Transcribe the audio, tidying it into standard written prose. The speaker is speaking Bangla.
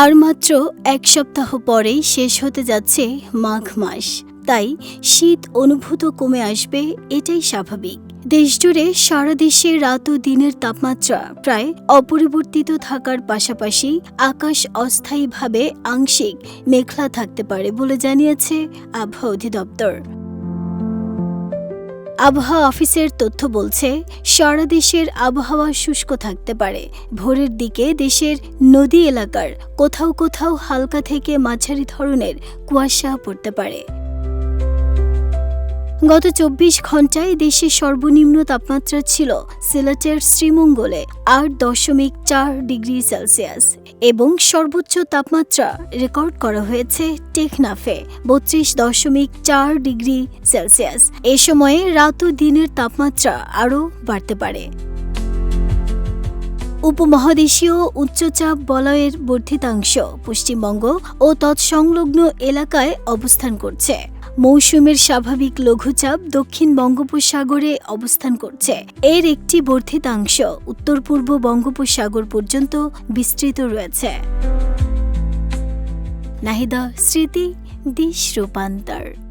আর মাত্র এক সপ্তাহ পরেই শেষ হতে যাচ্ছে মাঘ মাস। তাই শীত অনুভূত কমে আসবে, এটাই স্বাভাবিক। দেশজুড়ে সারা দেশে রাত ও দিনের তাপমাত্রা প্রায় অপরিবর্তিত থাকার পাশাপাশি আকাশ অস্থায়ীভাবে আংশিক মেঘলা থাকতে পারে বলে জানিয়েছে আবহাওয়া অধিদপ্তর। আবহাওয়া অফিসের তথ্য বলছে, সারা দেশের আবহাওয়া শুষ্ক থাকতে পারে। ভোরের দিকে দেশের নদী এলাকার কোথাও কোথাও হালকা থেকে মাঝারি ধরনের কুয়াশা পড়তে পারে। গত ২৪ ঘন্টায় দেশের সর্বনিম্ন তাপমাত্রা ছিল সিলেটের শ্রীমঙ্গলে ৮.৪ ডিগ্রি সেলসিয়াস এবং সর্বোচ্চ তাপমাত্রা রেকর্ড করা হয়েছে টেকনাফে ৩২.৪ ডিগ্রি সেলসিয়াস। এ সময়ে রাত ও দিনের তাপমাত্রা আরও বাড়তে পারে। উপমহাদেশীয় উচ্চচাপ বলয়ের বর্ধিতাংশ পশ্চিমবঙ্গ ও তৎসংলগ্ন এলাকায় অবস্থান করছে। মৌসুমের স্বাভাবিক লঘুচাপ দক্ষিণ বঙ্গোপসাগরে অবস্থান করছে। এর একটি বর্ধিতাংশ উত্তর পূর্ব বঙ্গোপসাগর পর্যন্ত বিস্তৃত রয়েছে। নাহিদা স্মৃতি, দেশ রূপান্তর।